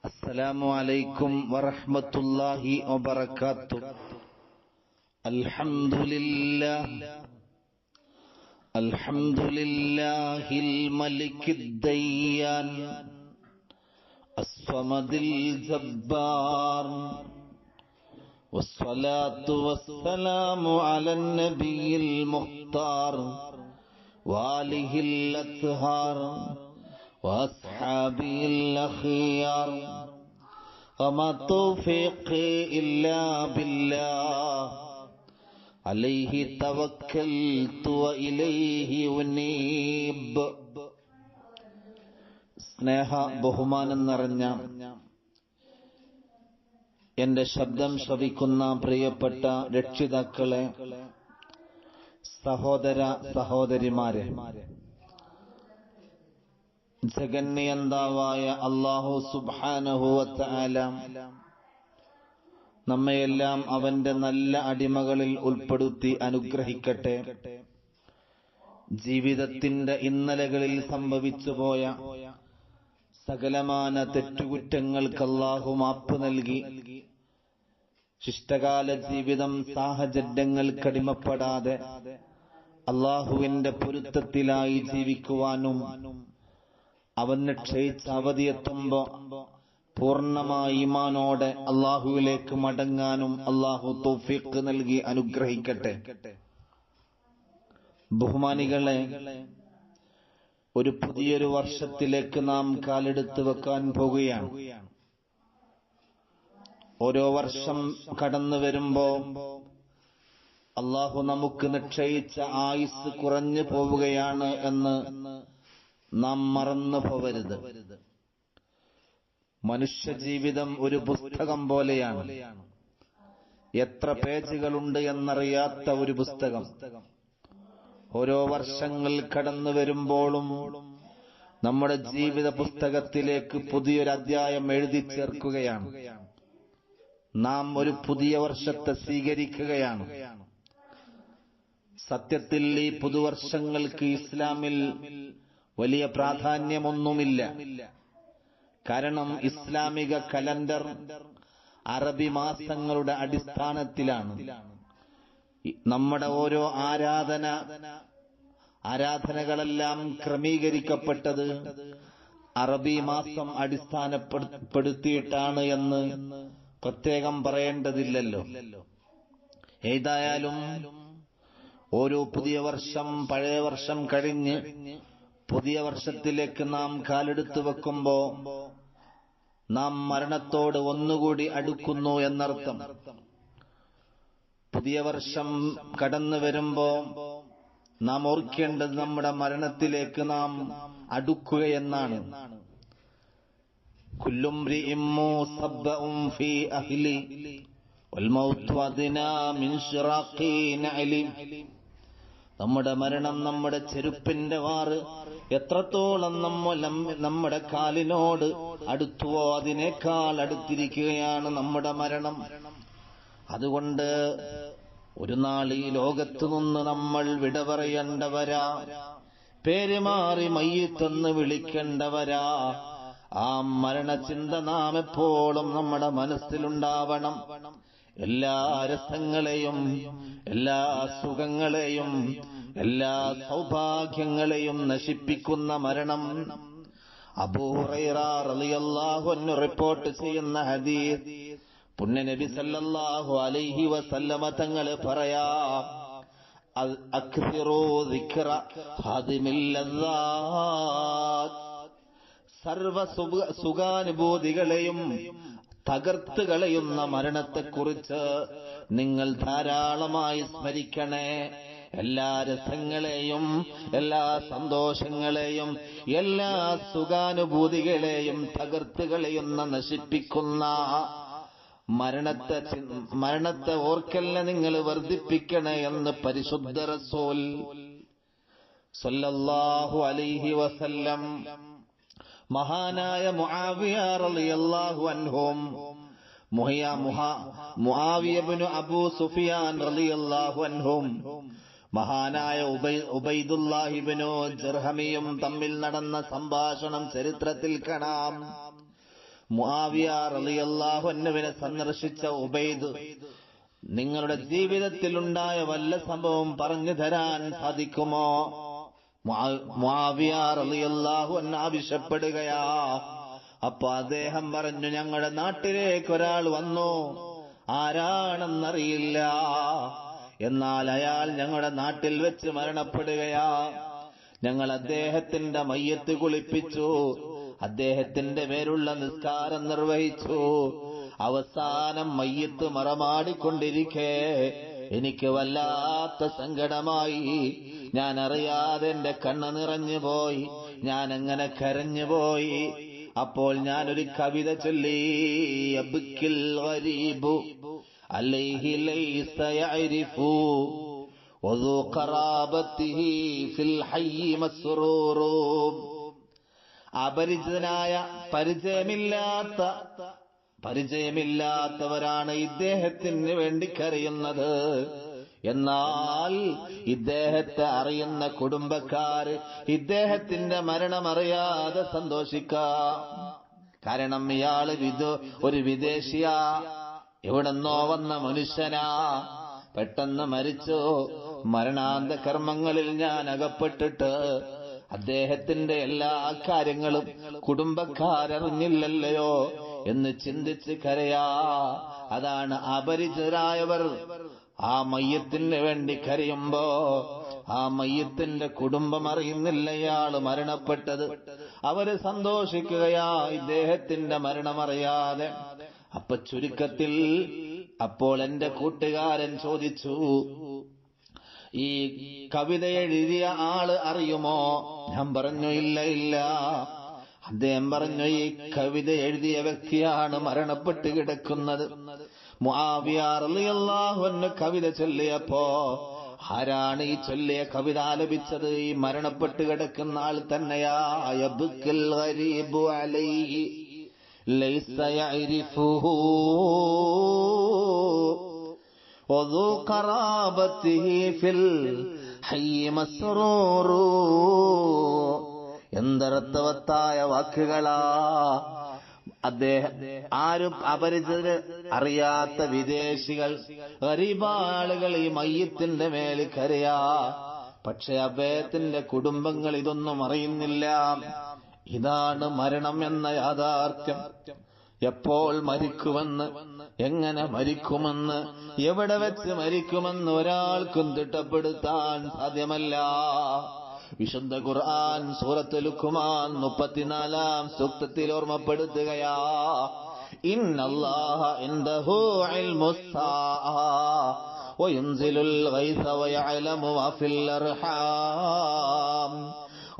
السلام عليكم ورحمة الله وبركاته. الحمد لله الملك الديان الصمد الجبار، والصلاة والسلام على النبي المختار وآله الأطهار وأصحابه الأخيار، وما توفيقي إلا بالله عليه توكلت وإليه أنيب. സ്നേഹ ബഹുമാനം നിറഞ്ഞ എന്റെ ശബ്ദം ശ്രവിക്കുന്ന പ്രിയപ്പെട്ട രക്ഷിതാക്കളെ, സഹോദര സഹോദരിമാരെ, ജഗന്നിയന്താവായ അല്ലാഹു സുബ്ഹാനഹു വ തആല നമ്മയെല്ലാം അവന്റെ നല്ല അടിമകളിൽ ഉൾപ്പെടുത്തി അനുഗ്രഹിക്കട്ടെ. ജീവിതത്തിന്റെ ഇന്നലകളിൽ സംഭവിച്ചുപോയ സകലമാന തെറ്റുകുറ്റങ്ങൾക്ക് അല്ലാഹു മാപ്പ് നൽകി ശിഷ്ടകാല ജീവിതം സാഹചര്യങ്ങൾക്കടിമപ്പെടാതെ അല്ലാഹുവിന്റെ പൊരുത്തത്തിലായി ജീവിക്കുവാനും അവൻ നിശ്ചയിച്ച അവധിയെത്തുമ്പോ പൂർണ്ണമായ ഈമാനോടെ അല്ലാഹുവിലേക്ക് മടങ്ങാനും അല്ലാഹു തൗഫീഖ് നൽകി അനുഗ്രഹിക്കട്ടെ. ബഹുമാനികളെ, ഒരു പുതിയൊരു വർഷത്തിലേക്ക് നാം കാലെടുത്ത് വെക്കാൻ പോകുകയാണ്. ഓരോ വർഷം കടന്നു വരുമ്പോ അല്ലാഹു നമുക്ക് നിശ്ചയിച്ച ആയുസ് കുറഞ്ഞു പോവുകയാണ് എന്ന് നാം മറന്നു പോവരുത്. മനുഷ്യജീവിതം ഒരു പുസ്തകം പോലെയാണ്. എത്ര പേജുകളുണ്ട് എന്നറിയാത്ത ഒരു പുസ്തകം. ഓരോ വർഷങ്ങൾ കടന്നു വരുമ്പോഴും നമ്മുടെ ജീവിത പുസ്തകത്തിലേക്ക് പുതിയൊരു അധ്യായം എഴുതി ചേർക്കുകയാണ്. നാം ഒരു പുതിയ വർഷത്തെ സ്വീകരിക്കുകയാണ്. സത്യത്തിൽ ഈ പുതുവർഷങ്ങൾക്ക് ഇസ്ലാമിൽ വലിയ പ്രാധാന്യമൊന്നുമില്ല. കാരണം ഇസ്ലാമിക കലണ്ടർ അറബി മാസങ്ങളുടെ അടിസ്ഥാനത്തിലാണ്. നമ്മുടെ ഓരോ ആരാധനകളെല്ലാം ക്രമീകരിക്കപ്പെട്ടത് അറബി മാസം അടിസ്ഥാനപ്പെടുത്തിയിട്ടാണ് എന്ന് പ്രത്യേകം പറയേണ്ടതില്ലല്ലോ. ഏതായാലും ഓരോ പുതിയ വർഷം പഴയ വർഷം കഴിഞ്ഞ് പുതിയ വർഷത്തിലേക്ക് നാം കാലെടുത്തു വെക്കുമ്പോ നാം മരണത്തോട് ഒന്നുകൂടി അടുക്കുന്നു എന്നർത്ഥം. പുതിയ വർഷം കടന്നു വരുമ്പോ നാം ഓർക്കേണ്ടത് നമ്മുടെ മരണത്തിലേക്ക് നാം അടുക്കുകയെന്നാണ്. കുല്ലും മ്രിഇം മുസബ്ബഉൻ ഫീ അഹ്ലി വൽ മൗതു അദ്നാ മിൻ ശിറാഖി നഅലി. നമ്മുടെ മരണം നമ്മുടെ ചെരുപ്പിന്റെ വാറ് എത്രത്തോളം നമ്മുടെ കാലിനോട് അടുത്തുവോ അതിനേക്കാൾ അടുത്തിരിക്കുകയാണ് നമ്മുടെ മരണം. അതുകൊണ്ട് ഒരു നാൾ ഈ ലോകത്തു നിന്ന് നമ്മൾ വിട പറയേണ്ടവരാ, പേര് മാറി മയ്യിത്തെന്ന് വിളിക്കേണ്ടവരാ. ആ മരണചിന്ത നാം എപ്പോഴും നമ്മുടെ മനസ്സിലുണ്ടാവണം. എല്ലാ രസങ്ങളെയും എല്ലാ സുഖങ്ങളെയും എല്ലാ സൗഭാഗ്യങ്ങളെയും നശിപ്പിക്കുന്ന മരണം. അബൂ ഹുറൈറ റളിയല്ലാഹു അൻഹു റിപ്പോർട്ട് ചെയ്യുന്ന ഹദീസ്, പുണ്യനബി സല്ലല്ലാഹു അലൈഹി വസല്ലമ തങ്ങൾ പറയാ, അക്സിറൂ ദിക്റ ഹാദിമിൽ ലദ്ദാത്ത്. സർവ സുഖാനുഭൂതികളെയും തകർത്ത് കളയുന്ന മരണത്തെക്കുറിച്ച് നിങ്ങൾ ധാരാളമായി സ്മരിക്കണേ. എല്ലാ രസങ്ങളെയും എല്ലാ സന്തോഷങ്ങളെയും എല്ലാ സുഖാനുഭൂതികളെയും തകർത്ത് കളയുന്ന നശിപ്പിക്കുന്ന മരണത്തെ ഓർക്കലിനെ നിങ്ങൾ വർദ്ധിപ്പിക്കണേ എന്ന് പരിശുദ്ധ റസൂൽ സല്ലല്ലാഹു അലൈഹി വസല്ലം മഹാനായ മുആവിയ റളിയല്ലാഹു അൻഹും മുആവിയ ഇബ്നു അബൂ സുഫിയാൻ റളിയല്ലാഹു അൻഹും മഹാനായ ഉബൈദുല്ലാഹി ഇബ്നു ദിർഹമിയും തമ്മിൽ നടന്ന സംഭാഷണം ചരിത്രത്തിൽ കാണാം. മുആവിയ റളിയല്ലാഹു അൻഹുവിനെ സന്ദർശിച്ച ഉബൈദ്, നിങ്ങളുടെ ജീവിതത്തിലുണ്ടായ വല്ല സംഭവം പറഞ്ഞു തരാൻ സാധിക്കുമോ? മുആവിയ റളിയല്ലാഹു അൻഹു ആവശ്യപ്പെടുകയാ. അപ്പൊ അദ്ദേഹം പറഞ്ഞു, ഞങ്ങളുടെ നാട്ടിലേക്ക് ഒരാൾ വന്നു, ആരാണെന്നറിയില്ല, എന്നാൽ അയാൾ ഞങ്ങളുടെ നാട്ടിൽ വെച്ച് മരണപ്പെടുകയാ. ഞങ്ങൾ അദ്ദേഹത്തിന്റെ മയ്യത്ത് കുളിപ്പിച്ചു, അദ്ദേഹത്തിന്റെ പേരുള്ള നിസ്കാരം നിർവഹിച്ചു. അവസാനം മയ്യത്ത് മറമാടിക്കൊണ്ടിരിക്കെ എനിക്ക് വല്ലാത്ത സങ്കടമായി. ഞാൻ അറിയാതെ എന്റെ കണ്ണ് നിറഞ്ഞു പോയി, ഞാൻ അങ്ങനെ കരഞ്ഞുപോയി. അപ്പോൾ ഞാനൊരു കവിത ചൊല്ലി, അബ്കിൽ ഗരീബു അലൈഹി ലൈസ യഅരിഫു വദു ഖറാബതിഹി ഫിൽ ഹയ്യി മസ്റൂറു. അപരിചിതനായ പരിചയമില്ലാത്തവരാണ് ഇദ്ദേഹത്തിന് വേണ്ടി കരയുന്നത്. എന്നാൽ ഇദ്ദേഹത്തെ അറിയുന്ന കുടുംബക്കാര് ഇദ്ദേഹത്തിന്റെ മരണമറിയാതെ സന്തോഷിക്കാം. കാരണം ഇയാള് ഒരു വിദേശിയാ, എവിടെന്നോ വന്ന മനുഷ്യനാ, പെട്ടെന്ന് മരിച്ചു. മരണാന്ത കർമ്മങ്ങളിൽ ഞാൻ അകപ്പെട്ടിട്ട് അദ്ദേഹത്തിന്റെ എല്ലാ കാര്യങ്ങളും കുടുംബക്കാരറിഞ്ഞില്ലല്ലയോ എന്ന് ചിന്തിച്ച് കരയാ. അതാണ് അപരിചിതരായവർ ആ മയ്യത്തിന് വേണ്ടി കരയുമ്പോ ആ മയ്യത്തിന്റെ കുടുംബം അറിയുന്നില്ല ഇയാള് മരണപ്പെട്ടത്. അവര് സന്തോഷിക്കുകയാ ഇദ്ദേഹത്തിന്റെ മരണമറിയാതെ. അപ്പൊ ചുരുക്കത്തിൽ അപ്പോൾ എന്റെ കൂട്ടുകാരൻ ചോദിച്ചു, ഈ കവിത എഴുതിയ ആള് അറിയുമോ? ഞാൻ പറഞ്ഞു, ഇല്ല. അദ്ദേഹം പറഞ്ഞു, ഈ കവിത എഴുതിയ വ്യക്തിയാണ് മരണപ്പെട്ട് കിടക്കുന്നത്. മുആവിയ റളിയല്ലാഹു അൻഹു കവിത ചൊല്ലിയപ്പോ ആരാണ് ഈ ചൊല്ലിയ കവിത ആലപിച്ചത്? ഈ മരണപ്പെട്ട് കിടക്കുന്ന ആൾ തന്നെയാ. യബ്കിൽ ഗരീബു അലൈഹി ലൈസ യഅരിഫുഹു വദു ഖറാബതിഹി ഫിൽ ഹയ്യി മസ്റൂറു. എന്തർത്ഥവത്തായ വാക്കുകളാ! അദ്ദേഹം ആരും അപരിചിതര് അറിയാത്ത വിദേശികൾ, ഗരീബാളുകൾ ഈ മയ്യത്തിന്റെ മേൽ കരയാ. പക്ഷെ അദ്ദേഹത്തിന്റെ കുടുംബങ്ങൾ ഇതൊന്നും അറിയുന്നില്ല. ഇതാണ് മരണം എന്ന യാഥാർത്ഥ്യം. എപ്പോൾ മരിക്കുമെന്ന്, എങ്ങനെ മരിക്കുമെന്ന്, എവിടെ വെച്ച് മരിക്കുമെന്ന് ഒരാൾക്കും തിട്ടപ്പെടുത്താൻ സാധ്യമല്ല. വിശുദ്ധ ഖുർആൻ സൂറത്തുൽ ലുഖ്മാൻ 34-ാം സൂക്തത്തിൽ ഓർമ്മപ്പെടുത്തുകയാ, ഇന്നല്ലാഹ ഇൻദഹു ഇൽമുസ്സാഅ വയുൻസിലുൽ ഗൈസ വയഅലമു മാ ഫിൽ അർഹാം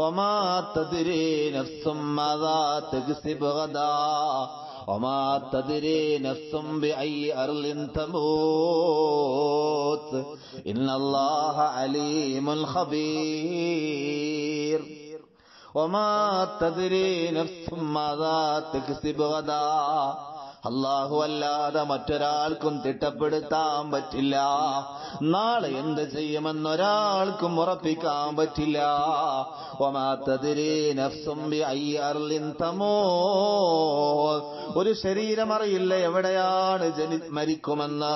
വമാ തദ്രി നഫ്സും മാദാ തക്സിബു ഗദാ വമാ തദ്രി നഫ്സും ബിഅയ്യി അർളിൻ തമൂത് ഇന്നല്ലാഹ അലീമുൽ ഖബീർ. വമാ തദ്രി നഫ്സും മാദാ തക്സിബു ഗദാ. അല്ലാഹു അല്ലാതെ മറ്റൊരാൾക്കും തിട്ടപ്പെടുത്താൻ പറ്റില്ല. നാളെ എന്ത് ചെയ്യുമെന്നൊരാൾക്കും ഉറപ്പിക്കാൻ പറ്റില്ല. വമാ തദ്രി നഫ്സും ബിഅയ്യി അർളിൻ തമൂത്. ഒരു ശരീരം അറിയില്ല എവിടെയാണ് മരിക്കുമെന്ന്.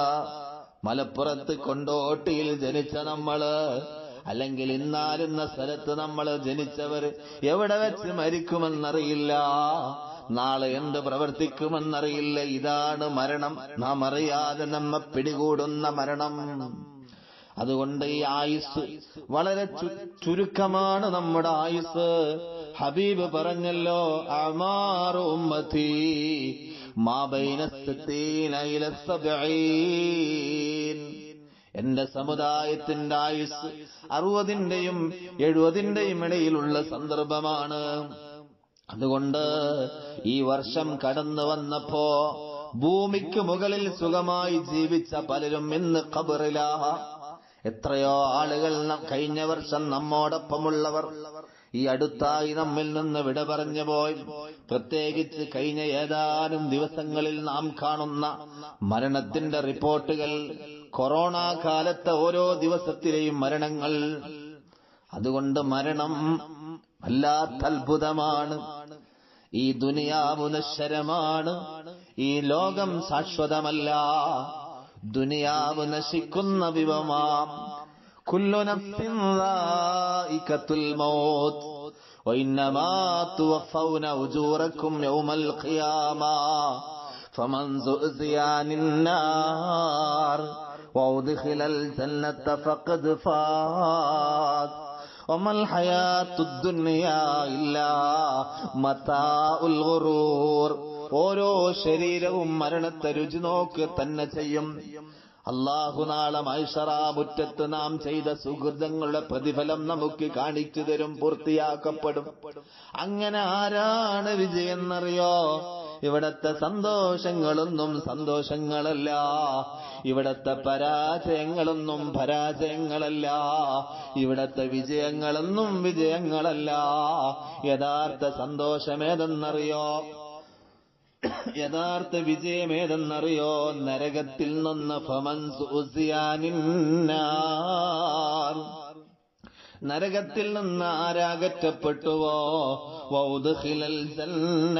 മലപ്പുറത്ത് കൊണ്ടോട്ടിയിൽ ജനിച്ച നമ്മള്, അല്ലെങ്കിൽ ഇന്നാലുന്ന സ്ഥലത്ത് നമ്മൾ ജനിച്ചവർ എവിടെ വെച്ച് മരിക്കുമെന്നറിയില്ല. നാളെ എന്ത് പ്രവർത്തിക്കുമെന്നറിയില്ല. ഇതാണ് മരണം. നാം അറിയാതെ നമ്മെ പിടികൂടുന്ന മരണം. അതുകൊണ്ട് ഈ ആയുസ് വളരെ ചുരുക്കമാണ്. നമ്മുടെ ആയുസ് ഹബീബ് പറഞ്ഞല്ലോ, അഅ്മാറു ഉമ്മത്തി മാ ബൈന 60 ഇല 70. എന്റെ സമുദായത്തിന്റെ ആയുസ് 60-ന്റെയും 70-ന്റെയും ഇടയിലുള്ള സന്ദർഭമാണ്. അതുകൊണ്ട് ഈ വർഷം കടന്നു വന്നപ്പോ ഭൂമിക്ക് മുകളിൽ സുഖമായി ജീവിച്ച പലരും ഇന്ന് ഖബറിലാ. എത്രയോ ആളുകൾ കഴിഞ്ഞ വർഷം നമ്മോടൊപ്പമുള്ളവർ ഈ അടുത്തായി നമ്മിൽ നിന്ന് വിട പറഞ്ഞു പോയി. പ്രത്യേകിച്ച് കഴിഞ്ഞ ഏതാനും ദിവസങ്ങളിൽ നാം കാണുന്ന മരണത്തിന്റെ റിപ്പോർട്ടുകൾ, കൊറോണ കാലത്തെ ഓരോ ദിവസത്തിലെയും മരണങ്ങൾ. അതുകൊണ്ട് മരണം വല്ലാത്ത അത്ഭുതമാണ്. ഈ ദുനിയാവ് നശ്വരമാണ്, ഈ ലോകം ശാശ്വതമല്ല. ദുനിയാവ് നശിക്കുന്ന വിഭവമാം. കുല്ലു നഫ്സിൻ ദാഇഖത്തുൽ മൗത്ത് വഇന്നമാ തുവഫൗന ഉജൂറക്കും യൗമൽ ഖിയാമ ഫമൻ സുഅ്സിയ അനിന്നാർ വഉദ്ഖിലൽ ജന്നത ഫഖദ് ഫാസ് വമൽ ഹയാത്തുദ് ദുനിയാ ഇല്ലാ മതാഉൽ ഗുറൂർ. ഓരോ ശരീരവും മരണത്തെ രുചി നോക്ക് തന്നെ ചെയ്യും. അല്ലാഹു നാളെ മഹ്ശറ മുറ്റത്ത് നാം ചെയ്ത സുഹൃതങ്ങളുടെ പ്രതിഫലം നമുക്ക് കാണിച്ചു തരും, പൂർത്തിയാക്കപ്പെടും. അങ്ങനെ ആരാണ് വിജയെന്നറിയോ? ഇവിടത്തെ സന്തോഷങ്ങളൊന്നും സന്തോഷങ്ങളല്ല, ഇവിടത്തെ പരാജയങ്ങളൊന്നും പരാജയങ്ങളല്ല, ഇവിടത്തെ വിജയങ്ങളൊന്നും വിജയങ്ങളല്ല. യഥാർത്ഥ സന്തോഷമേതെന്നറിയോ? യഥാർത്ഥ വിജയമേതെന്നറിയോ? നരകത്തിൽ നിന്ന് ഫമൻ സുഅ്സിയ അനിന്നാർ, നരകത്തിൽ നിന്ന് ആരാകറ്റപ്പെട്ടുവോ വഉദ്ഖിലൽ ജന്ന,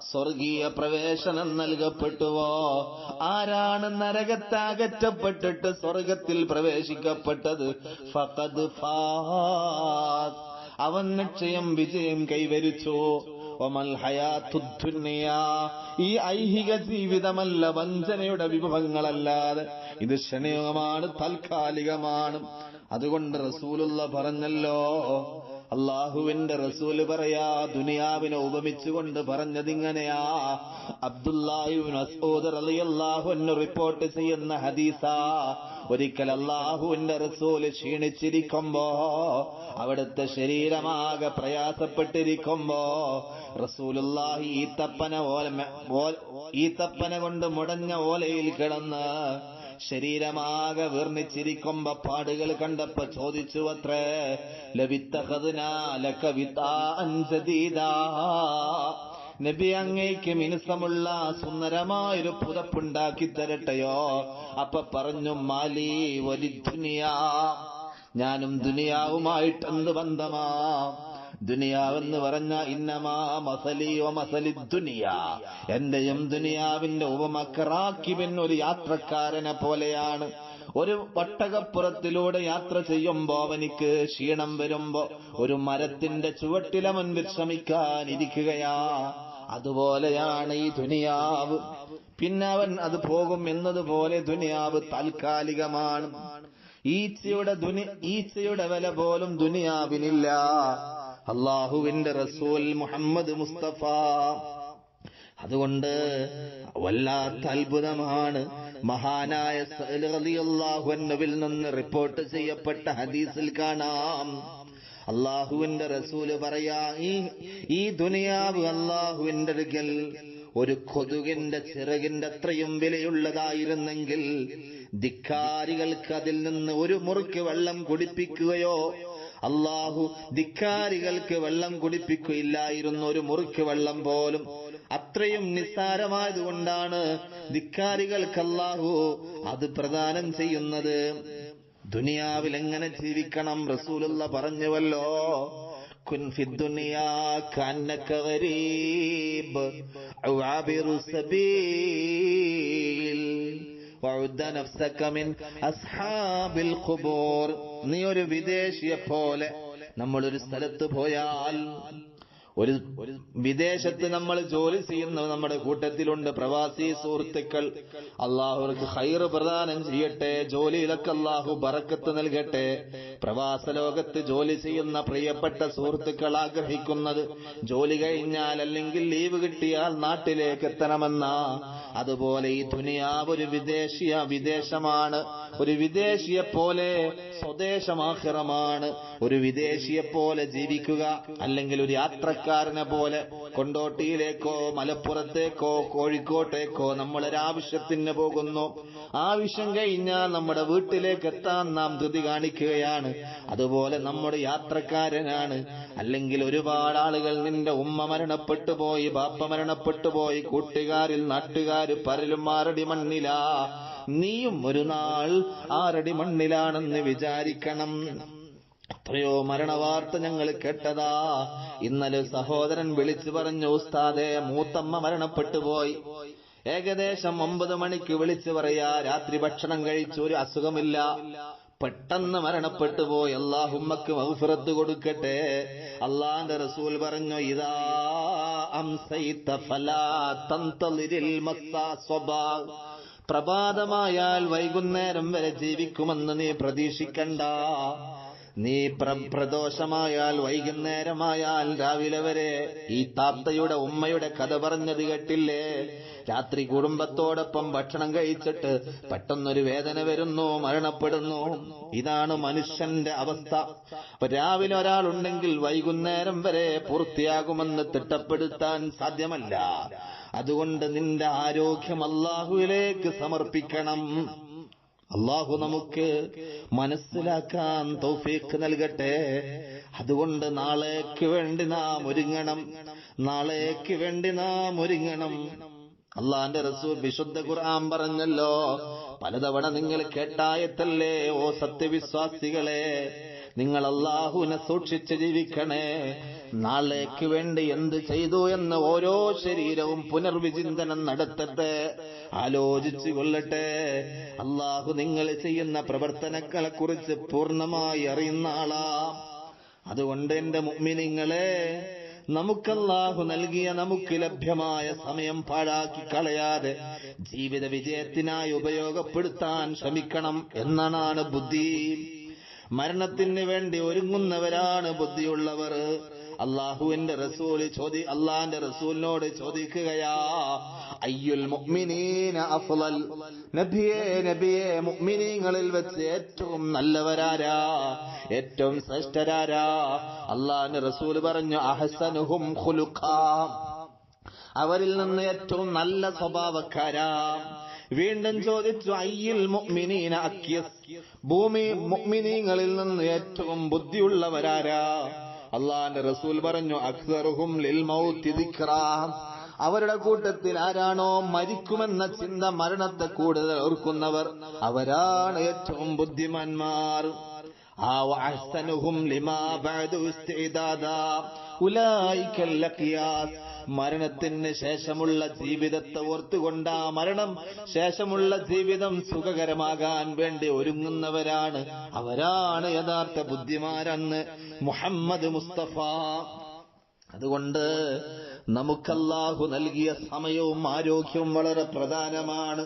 സ്വർഗീയ പ്രവേശനം നൽകപ്പെട്ടുവോ? ആരാണ് നരകത്താകറ്റപ്പെട്ടിട്ട് സ്വർഗത്തിൽ പ്രവേശിക്കപ്പെട്ടത്? ഫഖദ് ഫാസ്, അവൻ നിശ്ചയം വിജയം കൈവരിച്ചു. വമൽ ഹയാത്തുദ് ദുനിയാ, ഈ ഐഹിക ജീവിതമല്ല, വഞ്ചനയുടെ വിഭവങ്ങളല്ലാതെ. ഇത് ക്ഷണികമാണ്, താൽക്കാലികമാണ്. അതുകൊണ്ട് റസൂലുള്ള പറഞ്ഞല്ലോ, അള്ളാഹുവിന്റെ റസൂല് പറയാ, ദുനിയാവിനെ ഉപമിച്ചുകൊണ്ട് പറഞ്ഞതിങ്ങനെയാ. അബ്ദുല്ലാഹി ഇബ്നു മസ്ഊദ് റളിയല്ലാഹു അൻഹു റിപ്പോർട്ട് ചെയ്യുന്ന ഹദീസാ. ഒരിക്കൽ അള്ളാഹുവിന്റെ റസൂല് ക്ഷീണിച്ചിരിക്കുമ്പോ, അവിടുത്തെ ശരീരമാകെ പ്രയാസപ്പെട്ടിരിക്കുമ്പോ, റസൂലുള്ളാഹി ഈത്തപ്പന കൊണ്ട് മുടഞ്ഞ ഓലയിൽ കിടന്ന് ശരീരമാകെ വീർണിച്ചിരിക്കുമ്പോ പാടുകൾ കണ്ടപ്പോ ചോദിച്ചു അത്രേ, ലബിത്തഖദ്നാ ലക വിതാഅൻ ജദീദാ, നബി അങ്ങേക്ക് മിനുസമുള്ള സുന്ദരമായൊരു പുതപ്പുണ്ടാക്കി തരട്ടെയോ? അപ്പൊ പറഞ്ഞു, മാലി വലിദ്ദുനിയാ, ഞാനും ദുനിയാവുമായിട്ട് എന്ത് ബന്ധമാ? ദുനിയാവെന്ന് പറഞ്ഞ ഇന്നമാ മസലി വ മസലി ദുനിയാ, എന്റെയും ദുനിയാവിന്റെ ഉപമക്കറാക്കിബൻ ഒരു യാത്രക്കാരനെ പോലെയാണ്. ഒരു ഒട്ടകപ്പുറത്തിലൂടെ യാത്ര ചെയ്യുമ്പോ അവനിക്ക് ക്ഷീണം വരുമ്പോ ഒരു മരത്തിന്റെ ചുവട്ടിലവൻ വിശ്രമിക്കാനിരിക്കുകയാ. അതുപോലെയാണ് ഈ ദുനിയാവ്. പിന്നെ അവൻ അത് പോകും എന്നതുപോലെ ദുനിയാവ് താൽക്കാലികമാണ്. ഈച്ചയുടെ വില പോലും ദുനിയാവിനില്ല. അള്ളാഹുവിന്റെ റസൂൽ മുഹമ്മദ് മുസ്തഫ. അതുകൊണ്ട് വല്ലാത്ത അത്ഭുതമാണ്. മഹാനായ സഅദ് റളിയല്ലാഹു അൻഹുവിൽ നിന്ന് റിപ്പോർട്ട് ചെയ്യപ്പെട്ട ഹദീസിൽ കാണാം, അള്ളാഹുവിന്റെ റസൂല് പറയാ, ഈ ദുനിയാവ് അള്ളാഹുവിന്റെ അടുക്കൽ ഒരു കൊതുകിന്റെ ചിറകിന്റെ അത്രയും വിലയുള്ളതായിരുന്നെങ്കിൽ ധിക്കാരികൾക്ക് അതിൽ നിന്ന് ഒരു മുറുക്ക് വെള്ളം കുടിപ്പിക്കുകയോ, അള്ളാഹു ധിക്കാരികൾക്ക് വെള്ളം കുടിപ്പിക്കുകയില്ലായിരുന്നു, ഒരു മുറുക്ക് വെള്ളം പോലും. അത്രയും നിസ്സാരമായതുകൊണ്ടാണ് ധിക്കാരികൾക്ക് അള്ളാഹു അത് പ്രദാനം ചെയ്യുന്നത്. ദുനിയാവിൽ എങ്ങനെ ജീവിക്കണം? റസൂലുള്ള പറഞ്ഞുവല്ലോ, കുൻ ഫിദ്ദുനിയാ കഅന്നക ഗരീബ് ഔ ആബിറു സബീൽ വഉദ്ദ നഫ്സക മിൻ അസ്ഹാബിൽ ഖുബൂർ. നീ ഒരു വിദേശിയെ പോലെ, നമ്മളൊരു സ്ഥലത്ത് പോയാൽ, ഒരു വിദേശത്ത് നമ്മൾ ജോലി ചെയ്യുന്ന നമ്മുടെ കൂട്ടത്തിലുണ്ട് പ്രവാസി സുഹൃത്തുക്കൾ. അള്ളാഹുർക്ക് ഖൈർ പ്രദാനം ചെയ്യട്ടെ, ജോലിയിലൊക്കെ അള്ളാഹു ബറക്കത്ത് നൽകട്ടെ. പ്രവാസ ലോകത്ത് ജോലി ചെയ്യുന്ന പ്രിയപ്പെട്ട സുഹൃത്തുക്കൾ ആഗ്രഹിക്കുന്നത് ജോലി കഴിഞ്ഞാൽ അല്ലെങ്കിൽ ലീവ് കിട്ടിയാൽ നാട്ടിലേക്ക് എത്തണമെന്നാ. അതുപോലെ ഈ ദുനിയാവ് ഒരു വിദേശമാണ്. ഒരു വിദേശിയെ പോലെ സ്വദേശമാഖിറമാണ്. ഒരു വിദേശിയെ പോലെ ജീവിക്കുക, അല്ലെങ്കിൽ ഒരു യാത്രക്കാരനെ പോലെ കൊണ്ടോട്ടിയിലേക്കോ മലപ്പുറത്തേക്കോ കോഴിക്കോട്ടേക്കോ നമ്മളൊരാവശ്യത്തിന് പോകുന്നു. ആവശ്യം കഴിഞ്ഞാൽ നമ്മുടെ വീട്ടിലേക്ക് എത്താൻ നാം ധൃതി കാണിക്കുകയാണ്. അതുപോലെ നമ്മുടെ യാത്രക്കാരനാണ്. അല്ലെങ്കിൽ ഒരുപാട് ആളുകൾ, നിന്റെ ഉമ്മ മരണപ്പെട്ടു പോയി, ബാപ്പ മരണപ്പെട്ടു പോയി, കൂട്ടുകാരിൽ നാട്ടുകാര് പലരും ആറടി മണ്ണിലാ, നീയും ഒരു നാൾ ആറടി മണ്ണിലാണെന്ന് വിചാരിക്കണം. എത്രയോ മരണവാർത്ത ഞങ്ങൾ കേട്ടതാ. ഇന്നലെ സഹോദരൻ വിളിച്ചു പറഞ്ഞു, ഉസ്താദേ മൂത്തമ്മ മരണപ്പെട്ടു പോയി. ഏകദേശം 9 മണിക്ക് വിളിച്ചു പറയാ, രാത്രി ഭക്ഷണം കഴിച്ചു, ഒരു അസുഖമില്ല, പെട്ടെന്ന് മരണപ്പെട്ടു പോയി. അല്ലാഹുമ്മക്ക് മഗ്ഫിറത്ത് കൊടുക്കട്ടെ. അല്ലാഹുവിന്റെ റസൂൽ പറഞ്ഞു, ഇദാ അംസൈത ഫലാ തന്തളിരിൽ മസ്സാ സ്വബാ. പ്രഭാതമായാൽ വൈകുന്നേരം വരെ ജീവിക്കുമെന്ന് നീ പ്രതീക്ഷിക്കണ്ട. നീ പ്രദോഷമായാൽ വൈകുന്നേരമായാൽ രാവിലെ വരെ. ഈ താത്തയുടെ ഉമ്മയുടെ കഥ പറഞ്ഞത് കേട്ടില്ലേ? രാത്രി കുടുംബത്തോടൊപ്പം ഭക്ഷണം കഴിച്ചിട്ട് പെട്ടെന്നൊരു വേദന വരുന്നു, മരണപ്പെടുന്നു. ഇതാണ് മനുഷ്യന്റെ അവസ്ഥ. അപ്പൊ രാവിലെ ഒരാളുണ്ടെങ്കിൽ വൈകുന്നേരം വരെ പൂർത്തിയാകുമെന്ന് തിട്ടപ്പെടുത്താൻ സാധ്യമല്ല. അതുകൊണ്ട് നിന്റെ ആരോഗ്യം അല്ലാഹുവിലേക്ക് സമർപ്പിക്കണം. അല്ലാഹു നമുക്ക് മനസ്സിലാക്കാൻ തൗഫീഖ് നൽകട്ടെ. അതുകൊണ്ട് നാളേക്ക് വേണ്ടി നാം ഒരുങ്ങണം, നാളേക്ക് വേണ്ടി നാം ഒരുങ്ങണം. അള്ളാന്റെ റസൂൽ വിശുദ്ധ ഖുർആൻ പറഞ്ഞല്ലോ, പലതവണ നിങ്ങൾ കേട്ടായത്തല്ലേ, ഓ സത്യവിശ്വാസികളെ, നിങ്ങൾ അല്ലാഹുവിനെ സൂക്ഷിച്ച് ജീവിക്കണേ. നാളേക്ക് വേണ്ടി എന്ത് ചെയ്തു എന്ന് ഓരോ ശരീരവും പുനർവിചിന്തനം നടത്തട്ടെ, ആലോചിച്ചു കൊള്ളട്ടെ. അല്ലാഹു നിങ്ങൾ ചെയ്യുന്ന പ്രവർത്തനങ്ങളെ കുറിച്ച് പൂർണ്ണമായി അറിയുന്ന ആളാ. അതുകൊണ്ട് എന്റെ മുഅ്മിനീങ്ങളെ, നമുക്കല്ലാഹു നൽകിയ നമുക്ക് ലഭ്യമായ സമയം പാഴാക്കി കളയാതെ ജീവിത വിജയത്തിനായി ഉപയോഗപ്പെടുത്താൻ ശ്രമിക്കണം എന്നാണ് ബുദ്ധി. മരണത്തിന് വേണ്ടി ഒരുങ്ങുന്നവരാണ് ബുദ്ധിയുള്ളവർ. അല്ലാഹുവിന്റെ റസൂൽ അല്ലാഹുവിന്റെ റസൂലിനോട് ചോദിക്കുകയാ, അയ്യുൽ മുഅ്മിനീന അഫ്ളൽ. നബിയേ മുഅ്മിനീങ്ങളിൽ വെച്ച് ഏറ്റവും നല്ലവരാരാ, ഏറ്റവും ശ്രേഷ്ഠരാരാ? അല്ലാഹുവിന്റെ റസൂൽ പറഞ്ഞു, അഹ്സനുഹും ഖുലുഖാ. അവരിൽ നിന്ന് ഏറ്റവും നല്ല സ്വഭാവക്കാരാ. വീണ്ടും ചോദിച്ചു, അയ്യുൽ മുഅ്മിനീന അക്യസ്. ഭൂമി മുഅ്മിനീങ്ങളിൽ നിന്ന് ഏറ്റവും ബുദ്ധിയുള്ളവരാരാ? അല്ലാഹുവിന്റെ റസൂൽ പറഞ്ഞു, അക്സറുഹും ലിൽ മൗതി ദിക്റാ. അവരുടെ കൂട്ടത്തിൽ ആരാണോ മരിക്കുമെന്ന ചിന്ത, മരണത്തെ കൂടുതൽ ഓർക്കുന്നവർ, അവരാണ് ഏറ്റവും ബുദ്ധിമാന്മാർ. വഅഹ്സനുഹും ലിമാ ബഅദു ഇസ്തിദാദാ ഉലൈകൽ ലഖിയാസ്. മരണത്തിന് ശേഷമുള്ള ജീവിതത്തെ ഓർത്തുകൊണ്ട് ആ മരണം ശേഷമുള്ള ജീവിതം സുഖകരമാകാൻ വേണ്ടി ഒരുങ്ങുന്നവരാണ്, അവരാണ് യഥാർത്ഥ ബുദ്ധിമാരെന്ന് മുഹമ്മദ് മുസ്തഫ. അതുകൊണ്ട് നമുക്കല്ലാഹു നൽകിയ സമയവും ആരോഗ്യവും വളരെ പ്രധാനമാണ്.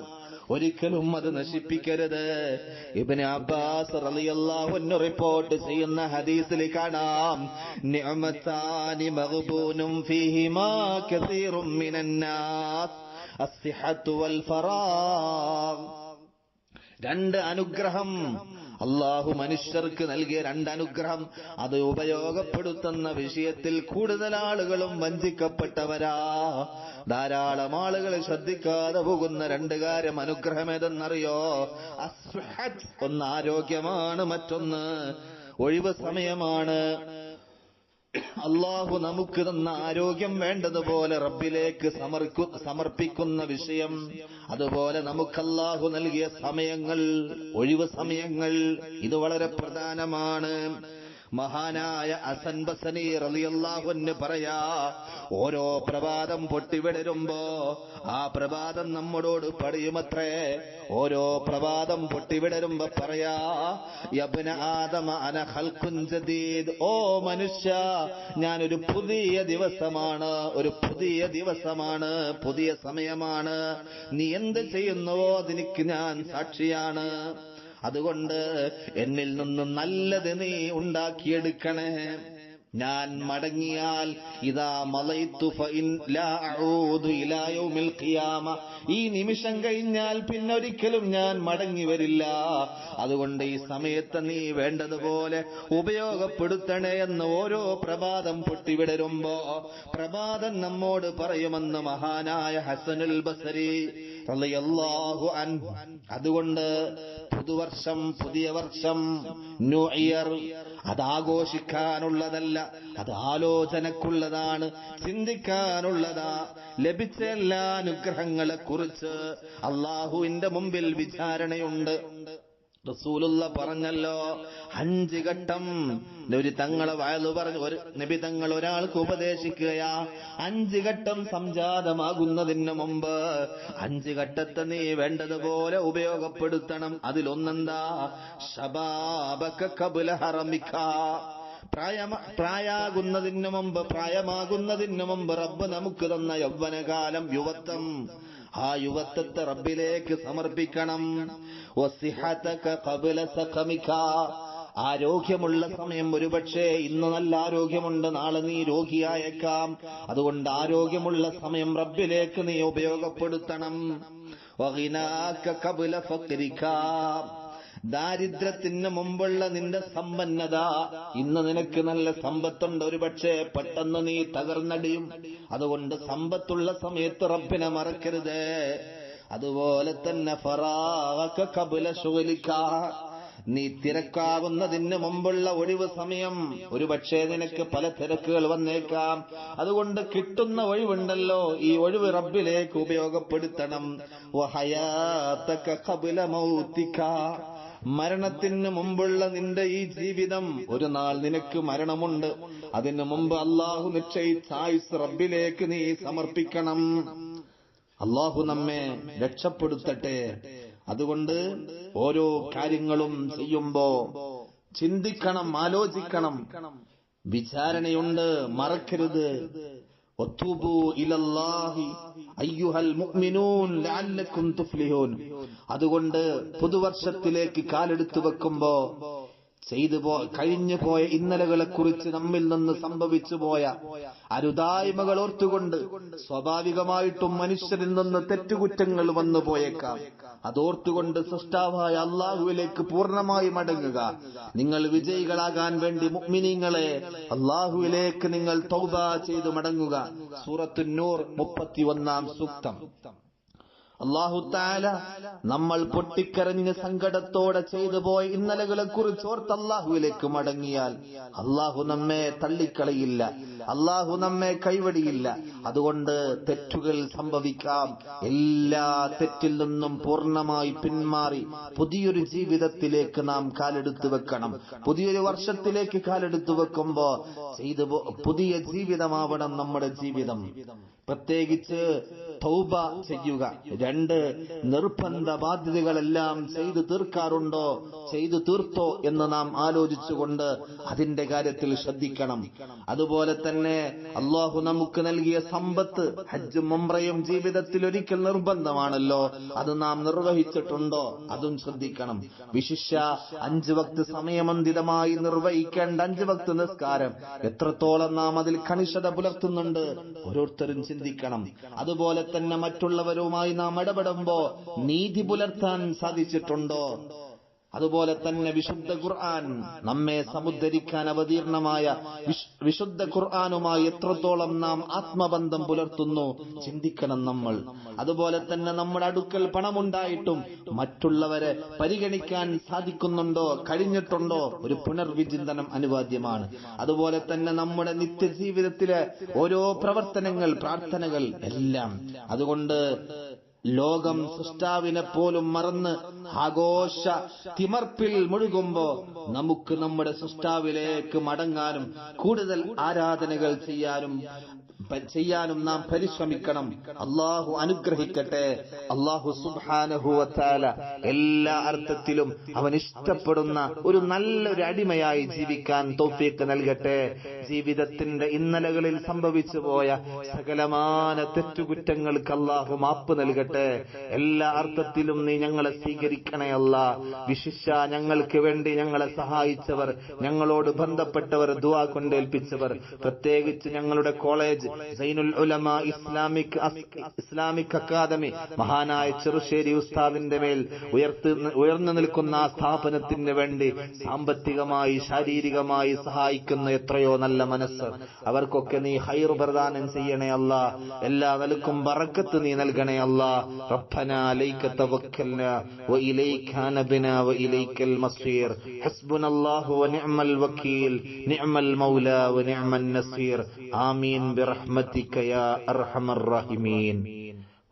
ഒരിക്കലും അത് നശിപ്പിക്കരുത്. ഇബ്നു അബ്ബാസ് റളിയല്ലാഹു അൻഹു റിപ്പോർട്ട് ചെയ്യുന്ന ഹദീസിൽ കാണാം, നിഅമതാനി മഗ്ബൂനും ഫീഹിമാ കസീറും മിനന്നാസ് അസ്സിഹത്തു വൽ ഫറാഗ്. 2 അനുഗ്രഹം അല്ലാഹു മനുഷ്യർക്ക് നൽകിയ 2 അനുഗ്രഹം, അത് ഉപയോഗപ്പെടുത്തുന്ന വിഷയത്തിൽ കൂടുതൽ ആളുകളും വഞ്ചിക്കപ്പെട്ടവരാ. ധാരാളം ആളുകൾ ശ്രദ്ധിക്കാതെ പോകുന്ന 2 കാര്യം. അനുഗ്രഹം ഏതെന്നറിയോ? അസ്ഹത്ത്, ഒന്ന് ആരോഗ്യമാണ്, മറ്റൊന്ന് ഒഴിവ് സമയമാണ്. അല്ലാഹു നമുക്ക് തന്ന ആരോഗ്യം വേണ്ടതുപോലെ റബ്ബിലേക്ക് സമർപ്പിക്കുന്ന വിഷയം. അതുപോലെ നമുക്ക് അല്ലാഹു നൽകിയ സമയങ്ങൾ, ഒഴിവ് സമയങ്ങൾ, ഇത് വളരെ പ്രധാനമാണ്. മഹാനായ ഹസൻ ബസരി റളിയല്ലാഹു അൻഹു പറയാ, ഓരോ പ്രഭാതം പൊട്ടിവിടരുമ്പോ ആ പ്രഭാതം നമ്മോട് പറയുമത്രേ. ഓരോ പ്രഭാതം പൊട്ടിവിടരുമ്പോ പറയാ, യബ്ന ആദമ അന ഖൽഖുൻ ജദീദ്. ഓ മനുഷ്യ, ഞാനൊരു പുതിയ ദിവസമാണ്, ഒരു പുതിയ ദിവസമാണ്, പുതിയ സമയമാണ്. നീ എന്ത് ചെയ്യുന്നുവോ അതിനിക്ക് ഞാൻ സാക്ഷിയാണ്. അതുകൊണ്ട് എന്നിൽ നിന്നും നല്ലത് നീ ഉണ്ടാക്കിയെടുക്കണേ. ഞാൻ മടങ്ങിയാൽ ഇദാ മളൈതു ഫഇൻ ലാ അഊദു ഇലാ യൗമിൽ ഖിയാമ. ഈ നിമിഷം കഴിഞ്ഞാൽ പിന്നൊരിക്കലും ഞാൻ മടങ്ങി വരില്ല. അതുകൊണ്ട് ഈ സമയത്ത് നീ വേണ്ടതുപോലെ ഉപയോഗപ്പെടുത്തണേ എന്ന് ഓരോ പ്രഭാതം പൊട്ടിവിടരുമ്പോ പ്രഭാതം നമ്മോട് പറയുമെന്ന് മഹാനായ ഹസനുൽ ബസരി റളിയല്ലാഹു അൻഹു. അതുകൊണ്ട് പുതുവർഷം, പുതിയ വർഷം, ന്യൂ ഇയർ, അത് ആഘോഷിക്കാനുള്ളതല്ല, അത് ആലോചനക്കുള്ളതാണ്, ചിന്തിക്കാനുള്ളതാ. ലഭിച്ച എല്ലാ അനുഗ്രഹങ്ങളെ കുറിച്ച് അല്ലാഹുവിന്റെ മുമ്പിൽ വിചാരണയുണ്ട്. റസൂലുള്ള പറഞ്ഞല്ലോ, 5 ഘട്ടം ഒരു തങ്ങളെ വയലു പറഞ്ഞു, ഒരു നബി തങ്ങൾ ഒരാൾക്ക് ഉപദേശിക്കുകയാ, 5 ഘട്ടം സംജാതമാകുന്നതിന് മുമ്പ് 5 ഘട്ടത്തെ നീ വേണ്ടതുപോലെ ഉപയോഗപ്പെടുത്തണം. അതിലൊന്നെന്താ? ശബാബക ഖബ്ല ഹറമിക. പ്രായമാകുന്നതിന് മുമ്പ് റബ്ബ് നമുക്ക് തന്ന യൗവനകാലം, യുവത്വം, ആ യുവത്വത്തെ റബ്ബിലേക്ക് സമർപ്പിക്കണം. വസിഹതക ഖബ്ല സഖമിക. ആരോഗ്യമുള്ള സമയം, ഒരുപക്ഷേ ഇന്ന് നല്ല ആരോഗ്യമുണ്ട്, നാളെ നീ രോഗിയായേക്കാം. അതുകൊണ്ട് ആരോഗ്യമുള്ള സമയം റബ്ബിലേക്ക് നീ ഉപയോഗപ്പെടുത്തണം. വഗിനാക ഖബ്ല ഫഖ്രിക. ദാരിദ്ര്യത്തിന് മുമ്പുള്ള നിന്റെ സമ്പന്നത. ഇന്ന് നിനക്ക് നല്ല സമ്പത്തുണ്ട്, ഒരുപക്ഷെ പെട്ടെന്ന് നീ തകർന്നടിയും. അതുകൊണ്ട് സമ്പത്തുള്ള സമയത്ത് റബ്ബിനെ മറക്കരുത്. അതുപോലെ തന്നെ ഫറാഗക ഖബ്ല ശുഗ്ലിക. നീ തിരക്കാകുന്നതിന് മുമ്പുള്ള ഒഴിവ് സമയം, ഒരുപക്ഷെ നിനക്ക് പല തിരക്കുകൾ വന്നേക്കാം. അതുകൊണ്ട് കിട്ടുന്ന ഒഴിവുണ്ടല്ലോ, ഈ ഒഴിവ് റബ്ബിലേക്ക് ഉപയോഗപ്പെടുത്തണം. വഹയാതക ഖബ്ല മൗതിക. മരണത്തിന് മുമ്പുള്ള നിന്റെ ഈ ജീവിതം, ഒരു നാൾ നിനക്ക് മരണമുണ്ട്. അതിനു മുമ്പ് അള്ളാഹു നിശ്ചയിച്ച ആയുസ് റബ്ബിലേക്ക് നീ സമർപ്പിക്കണം. അള്ളാഹു നമ്മെ രക്ഷപ്പെടുത്തട്ടെ. അതുകൊണ്ട് ഓരോ കാര്യങ്ങളും ചെയ്യുമ്പോ ചിന്തിക്കണം, ആലോചിക്കണം. വിചാരണയുണ്ട്, മറക്കരുത്. വതൂബു ഇലല്ലാഹി അയ്യുഹൽ മുഅ്മിനൂൻ ലഅല്ലക്കും തുഫ്ലിഹൂൻ. അതുകൊണ്ട് പുതുവർഷത്തിലേക്ക് കാലെടുത്തു വെക്കുമ്പോ കഴിഞ്ഞുപോയ ഇന്നലകളെ കുറിച്ച് നമ്മിൽ നിന്ന് സംഭവിച്ചു പോയ അരുതായ്മകൾ ഓർത്തുകൊണ്ട്, സ്വാഭാവികമായിട്ടും മനുഷ്യരിൽ നിന്ന് തെറ്റുകുറ്റങ്ങൾ വന്നു പോയേക്കാം. അതോർത്തുകൊണ്ട് സൃഷ്ടാവായ അള്ളാഹുവിലേക്ക് പൂർണ്ണമായി മടങ്ങുക. നിങ്ങൾ വിജയികളാകാൻ വേണ്ടി മുഅ്മിനീങ്ങളെ, അള്ളാഹുവിലേക്ക് നിങ്ങൾ തൗബ ചെയ്തു മടങ്ങുക. സൂറത്തുൻ നൂർ 31-ാം സൂക്തം. അല്ലാഹു തആല നമ്മൾ പൊട്ടിക്കരഞ്ഞ് സങ്കടത്തോടെ ചെയ്തു പോയ ഇന്നലകളെ കുറിച്ച് ഓർത്ത് അല്ലാഹുവിലേക്ക് മടങ്ങിയാൽ അല്ലാഹു നമ്മെ തള്ളിക്കളയില്ല, അല്ലാഹു നമ്മെ കൈവടിയില്ല. അതുകൊണ്ട് തെറ്റുകൾ സംഭവിക്കാം, എല്ലാ തെറ്റിൽ നിന്നും പൂർണ്ണമായി പിന്മാറി പുതിയൊരു ജീവിതത്തിലേക്ക് നാം കാലെടുത്തു വെക്കണം. പുതിയൊരു വർഷത്തിലേക്ക് കാലെടുത്തു വെക്കുമ്പോ പുതിയ ജീവിതമാവണം നമ്മുടെ ജീവിതം. പ്രത്യേകിച്ച് തൗബ ചെയ്യുക. 2, നിർബന്ധ ബാധ്യതകളെല്ലാം ചെയ്തു തീർക്കാറുണ്ടോ, ചെയ്തു തീർത്തോ എന്ന് നാം ആലോചിച്ചുകൊണ്ട് അതിന്റെ കാര്യത്തിൽ ശ്രദ്ധിക്കണം. അതുപോലെ തന്നെ അല്ലാഹു നമുക്ക് നൽകിയ സമ്പത്ത്, ഹജ്ജും ഉംറയും ജീവിതത്തിൽ ഒരിക്കൽ നിർബന്ധമാണല്ലോ, അത് നാം നിർവഹിച്ചിട്ടുണ്ടോ, അതും ശ്രദ്ധിക്കണം. വിശിഷ്യ 5 വക്ത് സമയമന്തിതമായി നിർവഹിക്കേണ്ട 5 വക്ത് നിസ്കാരം എത്രത്തോളം നാം അതിൽ കണിശത പുലർത്തുന്നുണ്ട്, ഓരോരുത്തരും ചിന്തിക്കണം. അതുപോലെ തന്നെ മറ്റുള്ളവരുമായി നാം ഇടപെടുമ്പോ നീതി പുലർത്താൻ സാധിച്ചിട്ടുണ്ടോ? അതുപോലെ തന്നെ വിശുദ്ധ ഖുർആൻ നമ്മെ സമുദ്ധരിക്കാൻ അവതീർണമായ വിശുദ്ധ ഖുർആനുമായി എത്രത്തോളം നാം ആത്മബന്ധം പുലർത്തുന്നു ചിന്തിക്കണം നമ്മൾ. അതുപോലെ തന്നെ നമ്മുടെ അടുക്കൽ പണമുണ്ടായിട്ടും മറ്റുള്ളവരെ പരിഗണിക്കാൻ സാധിക്കുന്നുണ്ടോ, കഴിഞ്ഞിട്ടുണ്ടോ? ഒരു പുനർവിചിന്തനം അനിവാര്യമാണ്. അതുപോലെ തന്നെ നമ്മുടെ നിത്യജീവിതത്തിലെ ഓരോ പ്രവർത്തനങ്ങൾ, പ്രാർത്ഥനകൾ എല്ലാം. അതുകൊണ്ട് ലോകം സൃഷ്ടാവിനെ പോലും മറന്ന് ആഘോഷ തിമർപ്പിൽ മുഴുകുമ്പോ നമുക്ക് നമ്മുടെ സൃഷ്ടാവിലേക്ക് മടങ്ങാനും കൂടുതൽ ആരാധനകൾ ചെയ്യാനും നാം പരിശ്രമിക്കണം. അല്ലാഹു അനുഗ്രഹിക്കട്ടെ. അല്ലാഹു സുബ്ഹാനഹു വ തആല എല്ലാ അർത്ഥത്തിലും അവൻ ഇഷ്ടപ്പെടുന്ന ഒരു നല്ലൊരു അടിമയായി ജീവിക്കാൻ തൗഫീഖ് നൽകട്ടെ. ജീവിതത്തിന്റെ ഇന്നലകളിൽ സംഭവിച്ചു പോയ സകലമാന തെറ്റുകുറ്റങ്ങൾക്ക് അല്ലാഹു മാപ്പ് നൽകട്ടെ. എല്ലാ അർത്ഥത്തിലും നീ ഞങ്ങളെ സ്വീകരിക്കണേ അല്ലാ. വിശിഷ്യ ഞങ്ങൾക്ക് വേണ്ടി ഞങ്ങളെ സഹായിച്ചവർ, ഞങ്ങളോട് ബന്ധപ്പെട്ടവർ, ദുആ കൊണ്ടേൽപ്പിച്ചവർ, പ്രത്യേകിച്ച് ഞങ്ങളുടെ കോളേജ് സൈനുൽ ഉലമ ഇസ്ലാമിക് അക്കാദമി മഹാനായ ചെറുശ്ശേരി ഉസ്താദിന്റെ മേൽ ഉയർന്നു നിൽക്കുന്ന ആ സ്ഥാപനത്തിന് വേണ്ടി സാമ്പത്തികമായി ശാരീരികമായി സഹായിക്കുന്ന എത്രയോ നല്ല മനസ്സ്, അവർക്കൊക്കെ നീ ഖൈർ പ്രദാനം ചെയ്യണേ അല്ലാ. എല്ലാ നിലക്കും ബറക്കത്ത് നീ നൽകണേ അല്ലാ. റബ്ബനാ അലൈക തവക്കൽനാ വ ഇലൈക അനബ്നാ വ ഇലൈക്കൽ മസീർ. ഹസ്ബുനല്ലാഹു വ നിഅമൽ വകീൽ, നിഅമൽ മൗലാ വ നിഅമൻ നസീർ. ആമീൻ برحمتك يا أرحم الراحمين.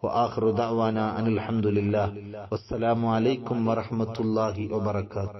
وآخر دعوانا أن الحمد لله والسلام عليكم ورحمة الله وبركاته.